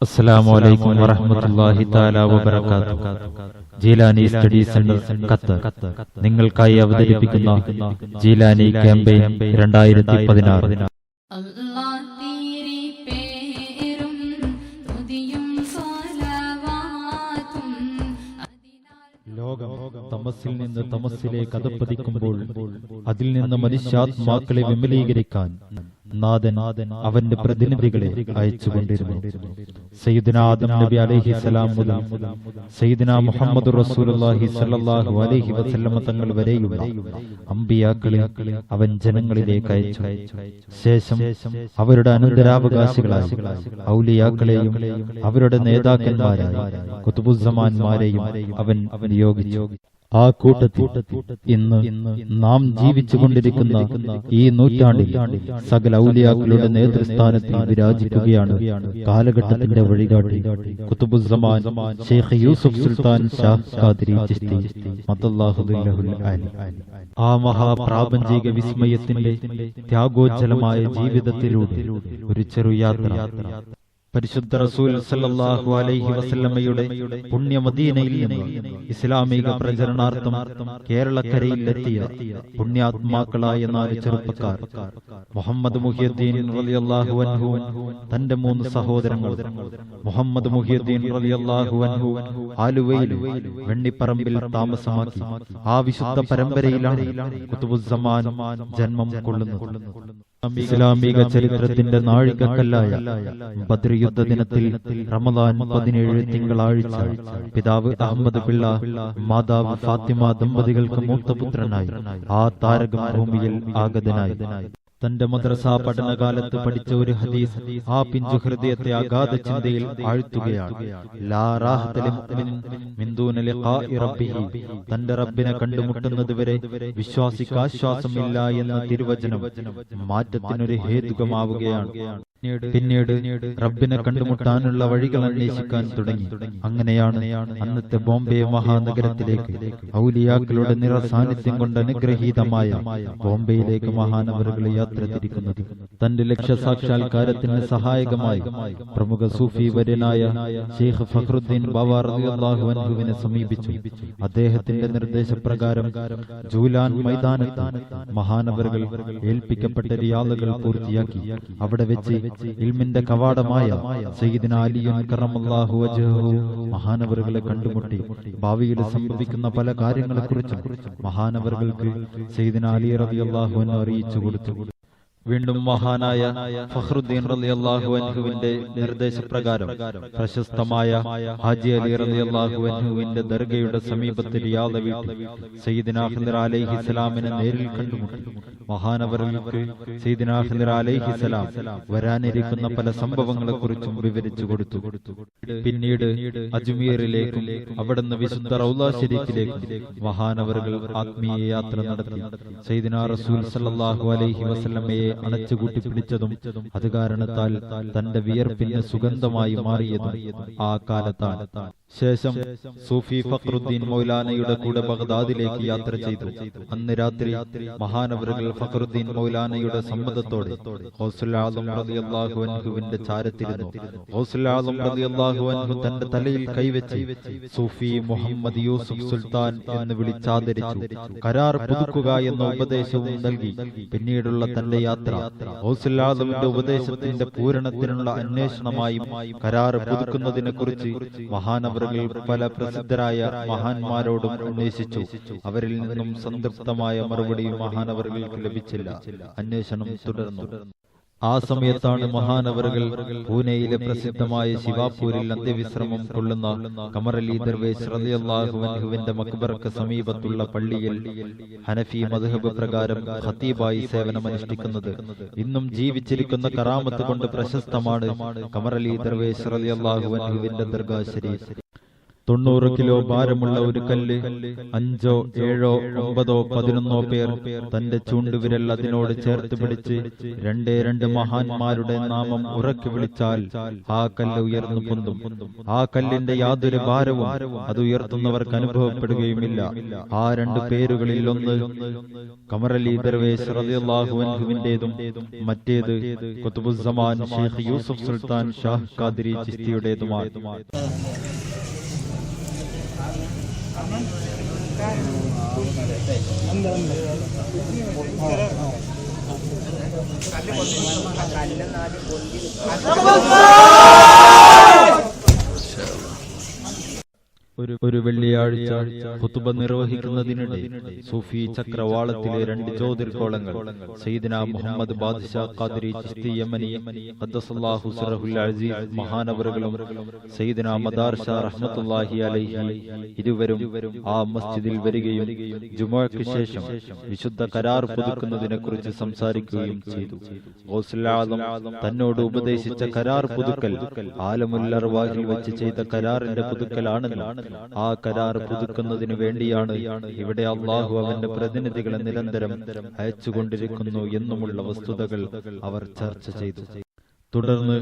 അസ്സലാമു അലൈക്കും വറഹ്മത്തുള്ളാഹി തആല വബറകാതുഹു. ജീലാനി സ്റ്റഡി സെന്റർ ഖത്തർ നിങ്ങൾക്കായി അവതരിപ്പിക്കുന്ന ജീലാനി ക്യാമ്പയിൻ 2016. ലോകം തമസ്സിൽ നിന്ന് തമസ്സിലേക്ക് അധപ്പതിക്കുമ്പോൾ അതിൽ നിന്ന് മനുഷ്യാത്മാക്കളെ വിമലീകരിക്കാൻ നാഥൻ അവന്റെ പ്രതിനിധികളെ അയച്ചുകൊണ്ടിരുന്നു. സയ്യിദുനാ ആദം നബി അലൈഹിസ്സലാം മുതൽ സയ്യിദുനാ മുഹമ്മദ് റസൂലുള്ളാഹി സ്വല്ലല്ലാഹു അലൈഹി വസല്ലം തങ്ങൾ വരെയുള്ള അമ്പിയാക്കളെ അവൻ ജനങ്ങളിലേക്ക് അയച്ചു. ശേഷം അവരുടെ അനന്തരാവകാശികളായി ഔലിയാക്കളെയും അവരുടെ നേതാക്കന്മാരായി ഖുതുബുസ്സമാന്മാരെയും അവൻ നിയോഗിച്ചു. ആ കൂട്ടത്തിൽ ഇന്ന് നാം ജീവിച്ചുകൊണ്ടിരിക്കുന്ന ഈ നൂറ്റാണ്ടിൽ സകല ഔലിയാക്കളുടെ നേതൃസ്ഥാനത്തിൽ വിരാജിക്കുകയാണ് കാലഘട്ടത്തിന്റെ വഴികാട്ടി ഖുതുബുസ്സമാൻ ശൈഖ് യൂസുഫ് സുൽത്താൻ ഷാഹ് ഖാദിരി ചിശ്തി മദല്ലാഹു ബില്ലഹുൽ ആലി. ആ മഹാപ്രാപഞ്ചിക വിസ്മയത്തിന്റെ ത്യാഗോജ്ജലമായ ജീവിതത്തിലൂടെ ഒരു ചെറുയാത്ര പരിശുദ്ധ റസൂൽ സല്ലല്ലാഹു അലൈഹി വസല്ലമയുടെ പുണ്യ മദീനയിൽ നിന്ന് ഇസ്ലാമിക പ്രചരണാർത്ഥം കേരളക്കരയിലെത്തിയ പുണ്യാത്മാക്കളായ 4 ചെറുപ്പക്കാർ മുഹമ്മദ് മുഹിയുദ്ദീൻ റളിയല്ലാഹു അൻഹു തന്റെ 3 സഹോദരങ്ങൾ മുഹമ്മദ് മുഹിയുദ്ദീൻ റളിയല്ലാഹു അൻഹു ആലുവയിൽ വെണ്ണിപ്പറമ്പിൽ താമസമാക്കി ആ വിശുദ്ധ പരമ്പരയിലാണ് ഖുതുബുസ്സമാൻ ജന്മം കൊള്ളുന്നത്. ഇസ്ലാമിക ചരിത്രത്തിന്റെ നാഴികക്കല്ലായ ബദ്ർ യുദ്ധ ദിനത്തിൽ റമദാൻ 17 തിങ്കളാഴ്ച പിതാവ് അഹമ്മദ് പിള്ള മാതാവ് ഫാത്തിമ ദമ്പതികൾക്ക് മൂത്തപുത്രനായി ആ താരകം ഭൂമിയിൽ ആഗതനായി. തന്റെ മദ്രസാ പഠനകാലത്ത് പഠിച്ച ഒരു ഹദീസ് ആ പിഞ്ചു ഹൃദയത്തെ അഗാധ ചിന്തയിൽ ആഴ്ത്തുകയാണ്. ലാ റാഹത ലിമുഅ്മിൻ മിൻ ദൂന ലിഖാഇ റബ്ബിഹി. തന്റെ റബ്ബിനെ കണ്ടുമുട്ടുന്നത് വരെ വിശ്വാസിക്ക് ആശ്വാസമില്ല എന്ന തിരുവചനം മാറ്റത്തിനൊരു ഹേതുകമാവുകയാണ്. പിന്നീട് റബ്ബിനെ കണ്ടുമുട്ടാനുള്ള വഴികൾ അന്വേഷിക്കാൻ തുടങ്ങി. അങ്ങനെയാണ് അന്നത്തെ ബോംബെ മഹാനഗരത്തിലേക്ക് ഔലിയാക്കളുടെ നിറസാന്നിധ്യം കൊണ്ട് അനുഗ്രഹീതമായ ബോംബെയിലേക്ക് മഹാനവറുകൾ യാത്ര തിരിക്കുന്നത്. തന്റെ ലക്ഷ്യസാക്ഷാത്കാരത്തിന് സഹായകമായി പ്രമുഖ സൂഫി വര്യനായ ശൈഖ് ഫഖ്റുദ്ദീൻ ബാവ റളിയല്ലാഹു അൻഹുവിനെ സമീപിച്ചു. അദ്ദേഹത്തിന്റെ നിർദ്ദേശപ്രകാരം ജൂലാൻ മൈതാനത്ത് മഹാനവറുകൾ ഏൽപ്പിക്കപ്പെട്ട റിയാദുകൾ പൂർത്തിയാക്കി. അവിടെ വെച്ച് ഇൽമിന്റെ കവാടമായ സയ്യിദുനാ അലിയുൻ കറമല്ലാഹു വജ്ഹഹു മഹാനവറുകളെ കണ്ടുമുട്ടി. ഭാവിയിൽ സംഭവിക്കുന്ന പല കാര്യങ്ങളെക്കുറിച്ചും മഹാനവറുകൾക്ക് സയ്യിദുനാ അലി റളിയല്ലാഹു അൻഹു അറിയിച്ചു കൊടുത്തു. വീണ്ടും മഹാനായ ഫഖ്റുദ്ദീൻ റളിയല്ലാഹു അൻഹുവിന്റെ നിർദ്ദേശപ്രകാരം പ്രശസ്തമായ ഹാജി അലി റളിയല്ലാഹു അൻഹുവിന്റെ ദർഗയുടെ സമീപത്ത് റിയാദ് വീട്ടിൽ സയ്യിദുനാ ഖിദ്ർ അലൈഹിസ്സലാമിനെ നേരിൽ കണ്ടുമുട്ടി. മഹാനവറുകൾക്ക് സയ്യിദുനാ ഖിദ്ർ അലൈഹിസ്സലാം വരാനിരിക്കുന്ന പല സംഭവങ്ങളെക്കുറിച്ചും വിവരിച്ചു കൊടുത്തു. പിന്നീട് അജ്മീറിലേക്കും അവിടുന്ന് വിശുദ്ധ റൗള ശരീഫിലേക്കും മഹാനവറുകൾ ആത്മീയ യാത്ര നടത്തി. സയ്യിദുനാ റസൂൽ സല്ലല്ലാഹു അലൈഹി വസല്ലമയെ അണച്ചുകൂട്ടി പിടിച്ചതും അത് കാരണത്താൽ തന്റെ വിയർപ്പിന് സുഗന്ധമായി മാറിയതും ആ കാലത്താണ്. ശേഷം സൂഫി ഫഖ്റുദ്ദീൻ മൗലാനയുടെ കൂടെ ബഗ്ദാദിലേക്ക് യാത്ര ചെയ്തു. അന്ന് രാത്രി മഹാനവറുകൾ ഫഖ്റുദ്ദീൻ മൗലാനയുടെ സമ്മതത്തോടെ ഗൗസുൽ ആദം റളിയല്ലാഹു അൻഹുവിന്റെ ചാരത്തിരുന്നു. ഗൗസുൽ ആദം റളിയല്ലാഹു അൻഹു തന്റെ തലയിൽ കൈവച്ച് സൂഫി മുഹമ്മദ് യൂസുഫ് സുൽത്താൻ എന്ന് വിളിച്ചാദരിച്ചു. കരാർ പുതുക്കുക എന്ന ഉപദേശവും നൽകി. പിന്നീടുള്ള തന്റെ യാത്ര ഗൗസുൽ ആദമിന്റെ ഉപദേശത്തിന്റെ പൂരണത്തിനുള്ള അന്വേഷണമായും കരാർ പുതുക്കുന്നതിനെ കുറിച്ച് മഹാനവർ പല പ്രസിദ്ധരായ മഹാന്മാരോടും അന്വേഷിച്ചു. അവരിൽ നിന്നും സംതൃപ്തമായ മറുപടിയും മഹാനവറുകൾക്ക് ലഭിച്ചില്ല. അന്വേഷണം തുടർന്നു. ആ സമയത്താണ് മഹാനവറുകൾ പൂനെയിലെ പ്രസിദ്ധമായ ശിവാപൂരിൽ അന്ത്യവിശ്രമം കൊള്ളുന്ന ഖമറലി ദർവേശ് റളിയല്ലാഹു അൻഹുവിന്റെ മക്ബറക്ക് സമീപത്തുള്ള പള്ളിയിൽ ഹനഫി മദ്ഹബ് പ്രകാരം ഖതീബായി സേവനമനുഷ്ഠിക്കുന്നത്. ഇന്നും ജീവിച്ചിരിക്കുന്ന കറാമത്ത് കൊണ്ട് പ്രശസ്തമാണ് ഖമറലി ദർവേശ് റളിയല്ലാഹു അൻഹുവിന്റെ ദർഗാ ശരീഫ്. 90 കിലോ ഭാരമുള്ള ഒരു കല്ല് 5, 7, 9, 11 പേർ തന്റെ ചൂണ്ടുവിരൽ അതിനോട് ചേർത്ത് പിടിച്ച് 2 മഹാന്മാരുടെ നാമം ഉറക്കി വിളിച്ചാൽ ആ കല്ല് ഉയർന്നു പൊന്തും. ആ കല്ലിന്റെ യാതൊരു ഭാരവും അത് ഉയർത്തുന്നവർക്ക് അനുഭവപ്പെടുകയുമില്ല. ആ 2 പേരുകളിൽ ഒന്ന് ഖമറലി ദർവേശ് റളിയല്ലാഹു അൻഹുവിന്റേതും മറ്റേത് ഖുതുബുസ്സമാൻ ഷെയ്ഖ് യൂസുഫ് സുൽത്താൻ ഷാഹ് ഖാദിരി ചിസ്തിയുടേതുമാണ്. ഒരു വെള്ളിയാഴ്ച ഖുതുബ നിർവഹിക്കുന്നതിനിടെ സൂഫി ചക്രവാളത്തിലെ 2 ജ്യോതിർഗോളങ്ങൾ സയ്യിദന മുഹമ്മദ് ബാദ്ഷാ ഖാദിരി ചിസ്തി യമനി ഖദ്ദസല്ലാഹു സിറഹുൽ അസീസ് മഹാനവറുകളും സയ്യിദന മദാർ ഷാ റഹ്മത്തുള്ളാഹി അലൈഹി ഇരുവരും ആ മസ്ജിദിൽ വരികയും ജുമുഅയ്ക്ക് ശേഷം വിശുദ്ധ കരാർ പുതുക്കുന്നതിനെ കുറിച്ച് സംസാരിക്കുകയും ചെയ്തു. ഗൗസുൽ ആദം തന്നോട് ഉപദേശിച്ച കരാർ പുതുക്കൽ ആലമുൽ അർവാഹിൽ വെച്ച് ചെയ്ത കരാറിന്റെ പുതുക്കലാണെന്ന് ആ കരാർ പുതുക്കുന്നതിനു വേണ്ടിയാണ് ഇവിടെ അള്ളാഹു അവന്റെ പ്രതിനിധികളെ നിരന്തരം അയച്ചുകൊണ്ടിരിക്കുന്നു എന്നുമുള്ള വസ്തുതകൾ അവർ ചർച്ച ചെയ്തു. തുടർന്ന്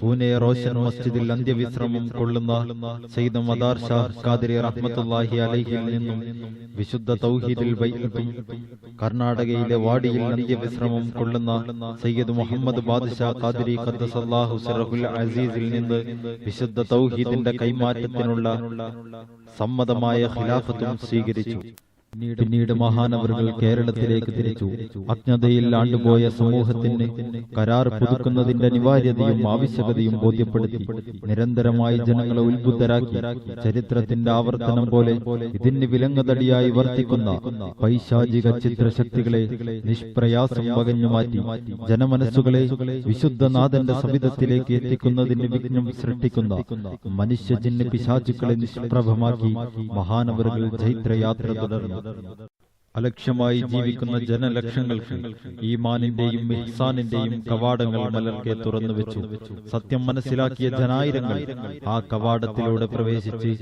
പൂനെ റോഷൻ മസ്ജിദിൽ അന്ത്യവിശ്രമം കൊള്ളുന്ന സയ്യിദ് മദാർ ഷാഹ് ഖാദിരി റഹ്മത്തുള്ളാഹി അലൈഹിൽ നിന്നും വിശുദ്ധ തൗഹീദിൽ ബൈഅത്തും കർണാടകയിലെ വാടിയിൽ അന്ത്യവിശ്രമം കൊള്ളുന്ന സയ്യിദ് മുഹമ്മദ് ബാദ്ഷാ ഖാദിരി ഖദ്ദസല്ലാഹു സിറഹുൽ അസീസിൽ നിന്ന് വിശുദ്ധ തൗഹീദിന്റെ കൈമാറ്റത്തിനുള്ള സമ്മതമായ ഖിലാഫത്തും സ്വീകരിച്ചു. പിന്നീട് മഹാനവറുകൾ കേരളത്തിലേക്ക് തിരിച്ചു. അജ്ഞതയിൽ ആണ്ടുപോയ സമൂഹത്തിന് കരാർ പുതുക്കുന്നതിന്റെ അനിവാര്യതയും ആവശ്യകതയും ബോധ്യപ്പെടുത്തി. നിരന്തരമായി ജനങ്ങളെ ഉത്ബുദ്ധരാക്കി. ചരിത്രത്തിന്റെ ആവർത്തനം പോലെ ഇതിന് വിലങ്ങുതടിയായി വർത്തിക്കുന്ന പൈശാചിക ചിത്രശക്തികളെ നിഷ്പ്രയാസം വകഞ്ഞുമാറ്റി ജനമനസ്സുകളെ വിശുദ്ധനാഥന്റെ സവിധത്തിലേക്ക് എത്തിക്കുന്നതിന് വിഘ്നം സൃഷ്ടിക്കുന്ന മനുഷ്യ ജിന്ന് പിശാചുക്കളെ നിഷ്പ്രഭമാക്കി മഹാനവറുകൾ ജൈത്രയാത്ര തുടർന്നു. അലക്ഷ്യമായി ജീവിക്കുന്ന ജനലക്ഷങ്ങൾക്ക് ഈമാനിന്റെയും ഇഹ്സാനിന്റെയും കവാടങ്ങൾ മലർക്കെ തുറന്നുവെച്ചു. സത്യം മനസ്സിലാക്കിയ ജനായിരങ്ങൾ ആ കവാടത്തിലൂടെ പ്രവേശിച്ച്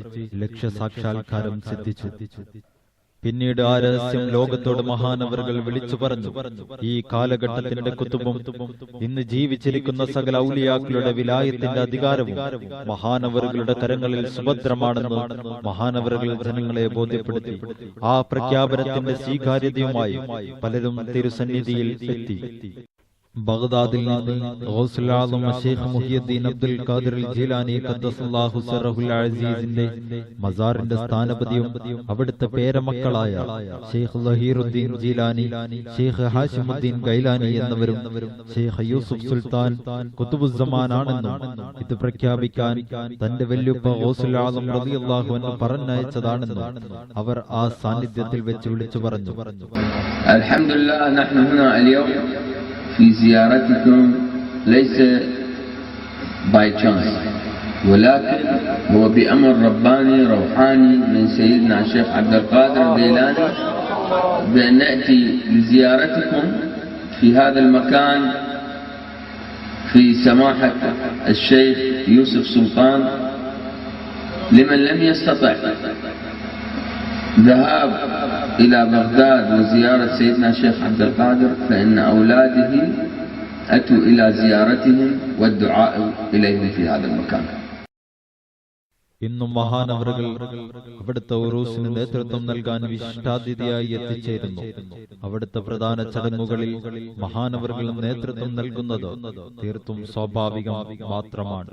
ലക്ഷ്യസാക്ഷാത്കാരം സിദ്ധിച്ചു. പിന്നീട് ആ രഹസ്യം ലോകത്തോട് മഹാനവറുകൾ വിളിച്ചു പറഞ്ഞു. ഈ കാലഘട്ടത്തിന്റെ കുത്തുബും ഇന്ന് ജീവിച്ചിരിക്കുന്ന സകല ഔലിയാക്കളുടെ വിലായത്തിന്റെ അധികാരവും മഹാനവറുകളുടെ കരങ്ങളിൽ സുഭദ്രമാണെന്ന് മഹാനവറുകൾ ജനങ്ങളെ ബോധ്യപ്പെടുത്തി. ആ പ്രഖ്യാപനത്തിന്റെ സ്വീകാര്യതയുമായി പലരും തിരുസന്നിധിയിൽ എത്തി. ബഗ്ദാദിൽ നിന്ന് ഗൗസുൽ ആദം ശൈഖ് മുഹിയുദ്ദീൻ അബ്ദുൽ ഖാദിർ ജീലാനി ഖദ്ദസല്ലാഹു സിറഹുൽ അസീസിന്റെ മസാറിന്റെ സ്ഥാനപതിയും അവിടുത്തെ പേരമക്കളായ ശൈഖ് ലഹീറുദ്ദീൻ ജീലാനി, ശൈഖ് ഹാഷിമുദ്ദീൻ ഗൈലാനി എന്നിവരും ശൈഖ് യൂസുഫ് സുൽത്താൻ ഖുതുബുസ്സമാൻ ആണെന്നും ഇത് പ്രഖ്യാപിക്കാൻ തന്റെ വല്യുപ്പ ഗൗസുൽ ആദം റളിയല്ലാഹു അൻഹു പറഞ്ഞയച്ചതാണെന്നും അവർ ആ സാന്നിധ്യത്തിൽ വെച്ച് വിളിച്ചു പറഞ്ഞു. അൽഹംദുലില്ലാഹ് നഹ്നു ഹുനാ അൽയൗം في زيارتكم ليس by chance ولكن هو بأمر رباني روحاني من سيدنا الشيخ عبد القادر الجيلاني بأن نأتي لزيارتكم في هذا المكان في سماحة الشيخ يوسف سلطان. لمن لم يستطع ذهاب إلى بغداد وزيارة سيدنا الشيخ عبد القادر فإن أولاده أتوا إلى زيارتهم والدعاء إليهم في هذا المكان. ഇന്നും മഹാനവറുകൾ അവിടുത്തെ ഉറൂസിന് നേതൃത്വം നൽകാൻ വിശിഷ്ടാതിഥിയായി എത്തിച്ചേരുന്നു. അവിടുത്തെ പ്രധാന ചടങ്ങുകളിൽ മഹാനവറുകൾ നേതൃത്വം നൽകുന്നത് തീർത്തും സ്വാഭാവികം മാത്രമാണ്.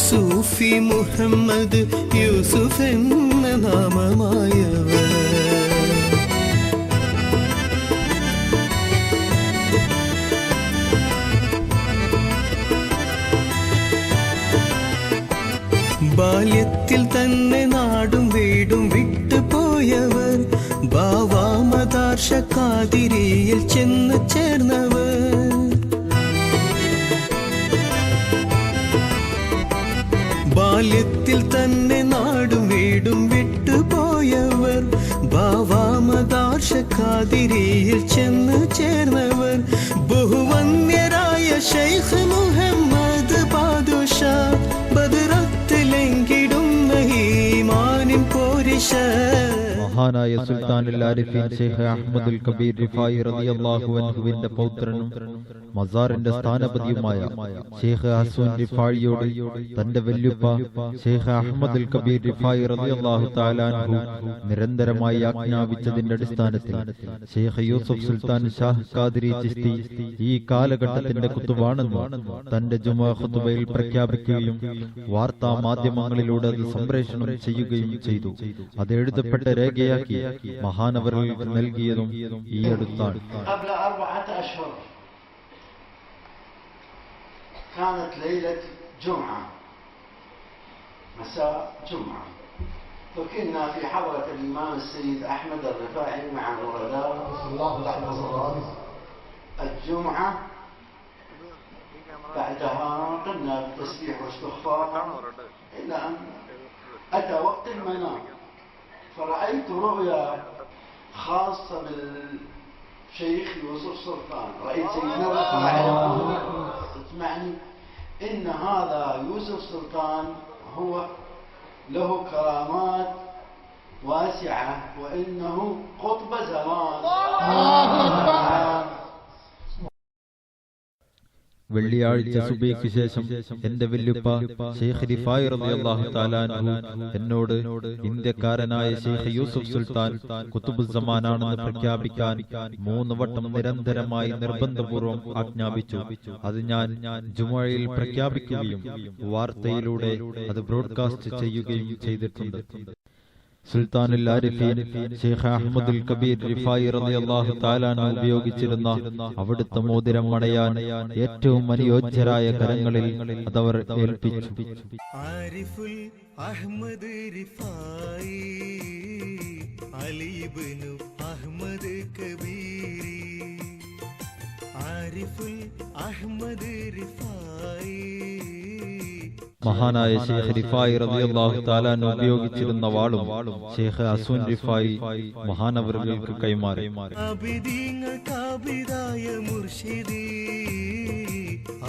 സൂഫി മുഹമ്മദ് യൂസുഫ് എന്ന നാമമായവർ ബാല്യത്തിൽ തന്നെ നാടും വീടും വിട്ടുപോയവർ ബാവാ മദാർ ഷാ ഖാദിരിയിൽ ചെന്ന് ചേർന്നവർ. ബാല്യത്തിൽ തന്നെ നാടും വീടും വിട്ടുപോയവർ ബാവാ മദാർ ഷാ ഖാദിരിയിൽ ചെന്ന് ചേർന്നവർ. ബഹുവന്യരായ ശൈഖ് മഹാനായ സുൽത്താനുൽ ആരിഫീൻ ഷെയ്ഖ് അഹ്മദുൽ കബീർ റിഫായി റളിയല്ലാഹു അൻഹുവിന്റെ പൗത്രനും മസാറിന്റെ സ്ഥാനപതിയുമായ ഷെയ്ഖ് ഹസൻ റിഫായിയോട് തന്റെ വല്യുപ്പ ഷെയ്ഖ് അഹ്മദുൽ കബീർ റിഫായി റളിയല്ലാഹു തആല അൻഹു നിരന്തരമായി ആജ്ഞാപിച്ചതിന്റെ അടിസ്ഥാനത്തിൽ ഷെയ്ഖ് യൂസുഫ് സുൽത്താൻ ഷാഹ് ഖാദിരി ചിസ്തി ഈ കാലഘട്ടത്തിന്റെ കുത്തുബാണെന്ന് തന്റെ ജുമുഅ ഖുതുബയിൽ പ്രഖ്യാപിക്കുകയും വാർത്താ മാധ്യമങ്ങളിലൂടെ അത് സംപ്രേഷണം ചെയ്യുകയും ചെയ്തു. അത് എഴുതപ്പെട്ട രേഖയാക്കി മഹാനവറുകൾക്ക് നൽകിയതും ഈ അടുത്താണ്. كانت ليلة جمعة مساء جمعة، فكنا في حضرة الإمام السيد أحمد الرفاعي مع الورداء الجمعة. بعدها قمنا بالتسبيح واستغفار إلى أن أتى وقت المنام، فرأيت رؤيا خاصة بالشيخ يوسف سلطان. رأيت سيدنا الرفاعي اسمعني إن هذا يوسف سلطان هو له كرامات واسعة وإنه قطب زمان. വെള്ളിയാഴ്ച സുബഹിക്ക് ശേഷം എന്റെ വല്യുപ്പ ഷെയ്ഖ് റിഫായി റളിയല്ലാഹു തആല അൻഹു എന്നോട് ഇന്ത്യക്കാരനായ ഷെയ്ഖ് യൂസുഫ് സുൽത്താൻ ഖുതുബുസ്സമാനാണെന്ന് പ്രഖ്യാപിക്കാൻ 3 വട്ടം നിരന്തരമായി നിർബന്ധപൂർവ്വം ആജ്ഞാപിച്ചു. അത് ഞാൻ ജുമുഅയിൽ പ്രഖ്യാപിക്കുകയും വാർത്തയിലൂടെ അത് ബ്രോഡ്കാസ്റ്റ് ചെയ്യുകയും ചെയ്തിട്ടുണ്ട്. സുൽത്താനുൽ ആരിഫീൻ ഷെയ്ഖ് അഹ്മദുൽ കബീർ റിഫായി റളിയല്ലാഹു തആല അൻഹു ഉപയോഗിച്ചിരുന്ന അവിടുത്തെ മോതിരം അണയാൻ ഏറ്റവും അനുയോജ്യരായ കരങ്ങളിൽ അതവർ ഏൽപ്പിച്ചു. Ariful Ahmad Rifai Ali ibn Ahmad Kabiri. Ariful Ahmad Rifai മഹാനായ ഷെയ്ഖ് റിഫായി റളിയല്ലാഹു തആല അൻഹു ഉപയോഗിച്ചിരുന്ന വാളും ഷെയ്ഖ് ഹസൻ റിഫായി മഹാനവറുകൾക്ക് കൈമാറി. അബിദീങ്ങൾക്കാബിദായ മുർഷിദി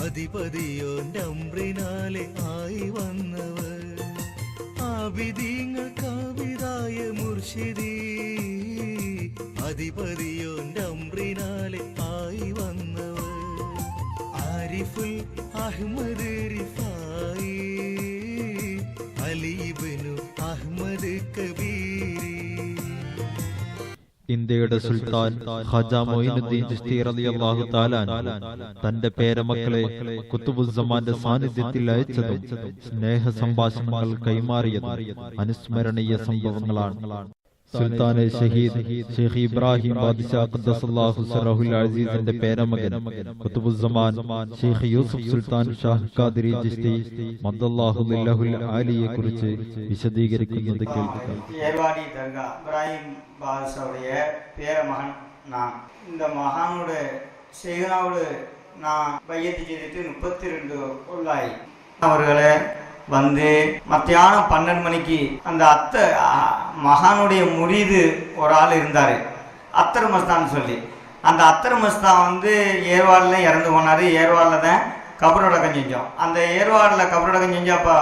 അധിപതിയോന്റെ അമ്രിനാലെ ആയി വന്നവർ. അബിദീങ്ങൾക്കാബിദായ മുർഷിദി അധിപതിയോന്റെ അമ്രിനാലെ ആയി വന്നവർ. ആരിഫുൽ Ahmad Rifai Ali ibn Ahmad Kabiri. ഇന്ത്യയുടെ സുൽത്താൻ ഖാജ മൊയ്നുദ്ദീൻ ചിശ്തി റളിയല്ലാഹു തആല അൻഹു തന്റെ പേരമക്കളെ ഖുതുബുസ്സമാന്റെ സാന്നിധ്യത്തിൽ അയച്ചതും സ്നേഹ സംഭാഷണങ്ങൾ കൈമാറിയതും അനുസ്മരണീയ സംഭവങ്ങളാണ്. സുൽത്താനെ ഷഹീദ് ഷെയ്ഖ് ഇബ്രാഹിം ബാദ്ശാ ഖദ്ദസല്ലാഹു സിറഹുൽ അസീസിന്റെ പേരമകൻ ഖുതുബുസ്സമാൻ ഷെയ്ഖ് യൂസുഫ് സുൽത്താൻ ഷാഹ് ഖാദിരി ചിശ്തി മദ്ദല്ലാഹു ലില്ലഹുൽ ആലിയെ കുറിച്ച് വിശദീകരിക്കുന്നത് കേൾക്കുക. ஏர்வாடி தர்கா இப்ராஹிம் பாதுஷாவுடைய பேரமகன் நான். இந்த மகானோட ஷெய்கனாவோடு நான் பையத்து செய்துட்டு 32 உள்ளாய். அவர்களை வந்து மத்தியானம் 12 மணிக்கு அந்த மகானுடைய முரீது ஒரு ஆள் இருந்தார், அத்தர் மஸ்தான் சொல்லி. அந்த அத்தர் மஸ்தான் வந்து ஏர்வாடில் இறந்து போனார். ஏர்வாடில் தான் கபரடக்கம் செஞ்சோம். அந்த ஏர்வாடில் கபரடக்கம் செஞ்சப்போ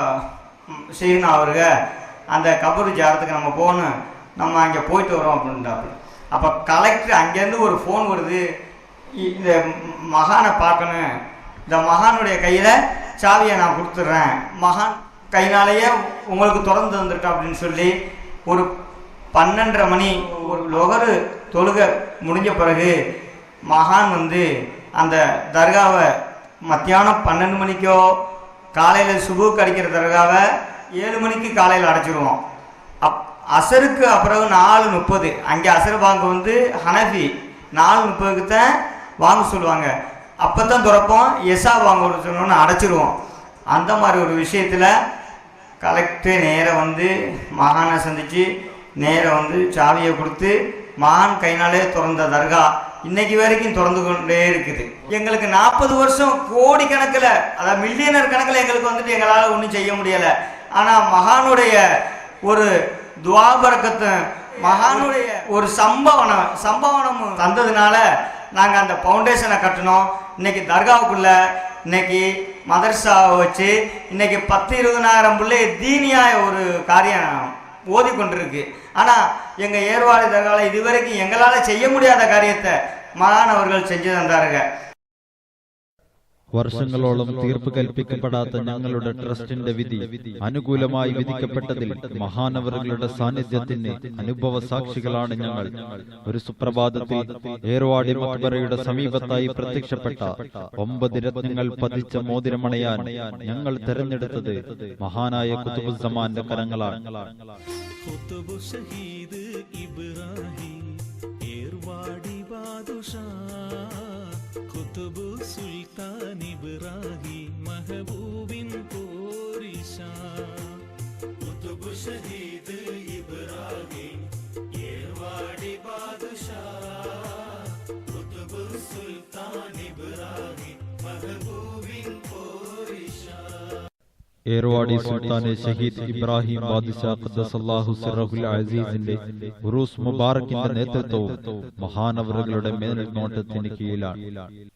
ஷெய்கனா அவருங்க அந்த கபரு ஜாரத்துக்கு நம்ம போகணும், நம்ம அங்கே போயிட்டு வரோம் அப்படின்ட்டாப்பு. அப்போ கலெக்டர் அங்கேருந்து ஒரு ஃபோன் வருது, இந்த மகானை பார்க்கணும், இந்த மகானுடைய கையில் சாவியை நான் கொடுத்துட்றேன், மகான் கைனாலேயே உங்களுக்கு திறந்து தந்துருக்கேன் அப்படின்னு சொல்லி ஒரு 12:30 மணி ஒரு லொகரு தொழுகை முடிஞ்ச பிறகு மகான் வந்து அந்த தர்காவை மத்தியானம் 12 மணிக்கோ காலையில் சுபுக்கு அடிக்கிற தர்காவை 7 மணிக்கு காலையில் அடைச்சிருவோம். அசருக்கு அப்புறம் 4:30 அங்கே அசர் பாங்கு வந்து ஹனஃபி 4:30க்கு தான் வாங்க சொல்லுவாங்க, அப்போ தான் திறப்போம். எசா வாங்க சொன்னோன்னு அடைச்சிருவோம். அந்த மாதிரி ஒரு விஷயத்தில் கலெக்டர் நேராக வந்து மகானை சந்தித்து நேராக வந்து சாவியை கொடுத்து மகான் கைனாலே திறந்த தர்கா இன்னைக்கு வரைக்கும் திறந்து கொண்டே இருக்குது. எங்களுக்கு 40 வருஷம் கோடிக்கணக்கில், அதாவது மில்லியனர் கணக்கில் எங்களுக்கு வந்துட்டு எங்களால் ஒன்றும் செய்ய முடியலை. ஆனால் மகானுடைய ஒரு துவாபரக்கத்தை, மகானுடைய ஒரு சம்பவனம் தந்ததுனால நாங்கள் அந்த ஃபவுண்டேஷனை கட்டினோம். இன்னைக்கு தர்காவுக்குள்ள இன்னைக்கு மதர்சாவை வச்சு இன்னைக்கு 10-20,000 பிள்ளை தீனியாக ஒரு காரியம் ஓதிக்கொண்டிருக்கு. ஆனால் எங்கள் ஏர்வாடி தர்காவில் இதுவரைக்கும் எங்களால் செய்ய முடியாத காரியத்தை மகான் அவர்கள் செஞ்சு தந்தாருங்க. വർഷങ്ങളോളം തീർപ്പ് കൽപ്പിക്കപ്പെടാത്ത ഞങ്ങളുടെ ട്രസ്റ്റിന്റെ വിധി അനുകൂലമായി വിധിക്കപ്പെട്ടതിൽ മഹാനവറുകളുടെ സാന്നിധ്യത്തിന് അനുഭവ സാക്ഷികളാണ് ഞങ്ങൾ. ഒരു സുപ്രഭാതത്തിൽ ഏർവാടി മക്ബറയുടെ സമീപത്തായി പ്രത്യക്ഷപ്പെട്ട 9 രത്നങ്ങൾ പതിച്ച മോതിരമണയാൻ ഞങ്ങൾ തെരഞ്ഞെടുത്തത് മഹാനായ ഖുതുബുസ്സമാന്റെ കരങ്ങളാണ്. ഖുതുബു സുൽത്താൻ ഇബ്രാഹിം മഹബൂബിൻ പോരിഷാ ഖുതുബു ഷഹീദ് ഇബ്രാഹിം ഏർവാടി ബാദുഷാ ഖുതുബു സുൽത്താൻ ഇബ്രാഹിം മഹബൂബിൻ പോരിഷാ. ഏർവാടി സുൽത്താനെ ഷഹീദ് ഇബ്രാഹിം ബാദ്ഷാ ഖദ്ദസല്ലാഹു സിറഹുൽ അസീസിന്റെ ഉറൂസ് മുബാറക്കിന്റെ നേതൃത്വവും മഹാനവറുകളുടെ മേൽനോട്ടത്തിന് കീഴിലാണ്.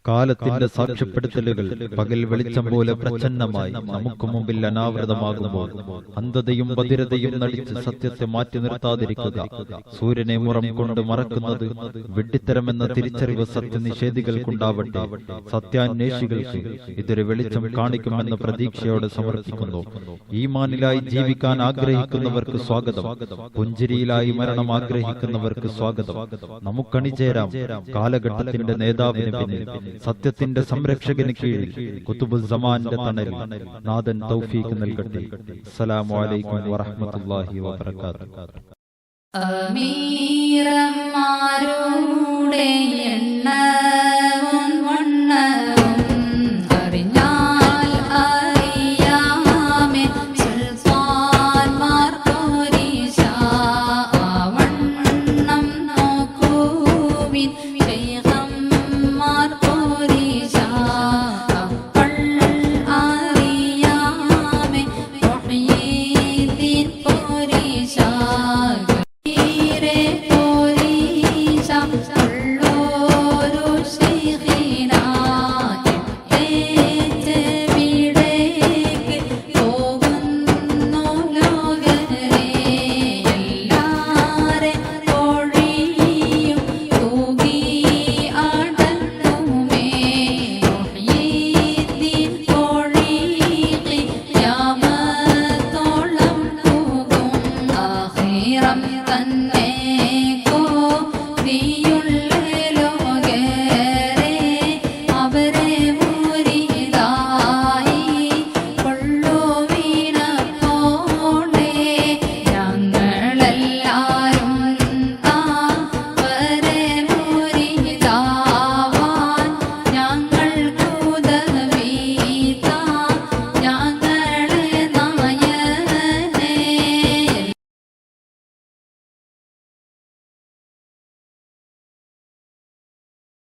കാലത്തിന്റെ സാക്ഷ്യപ്പെടുത്തലുകൾ പകൽ വെളിച്ചം പോലെ പ്രച്ഛന്നമായി നമുക്ക് മുമ്പിൽ അനാവൃതമാകുമ്പോൾ അന്ധതയും ബധിരതയും നടിച്ച് സത്യത്തെ മാറ്റി നിർത്താതിരിക്കുക, സൂര്യനെ മുറം കൊണ്ട് മറക്കുന്നത് വെട്ടിത്തരമെന്ന തിരിച്ചറിവ് സത്യനിഷേധികൾക്കുണ്ടാവട്ടെ. സത്യാന്വേഷികൾക്ക് ഇതൊരു വെളിച്ചം കാണിക്കുമെന്ന പ്രതീക്ഷയോടെ സമർപ്പിക്കുന്നു. ഈമാനിലായി ജീവിക്കാൻ ആഗ്രഹിക്കുന്നവർക്ക് സ്വാഗതം, പുഞ്ചിരിയിലായി മരണം ആഗ്രഹിക്കുന്നവർക്ക് സ്വാഗതം. നമുക്കണിചേരാം കാലഘട്ടത്തിന്റെ നേതാവിന് പിന്നിൽ, സത്യത്തിന്റെ സംരക്ഷകന് കീഴിൽ, ഖുതുബുസ്സമാന്റെ തണലിൽ. നാഥൻ തൗഫീഖ് നൽകട്ടെ. അസ്സലാമു അലൈക്കും വറഹ്മത്തുള്ളാഹി വബറകാതുഹു. അമീറന്മാരുടെ എണ്ണ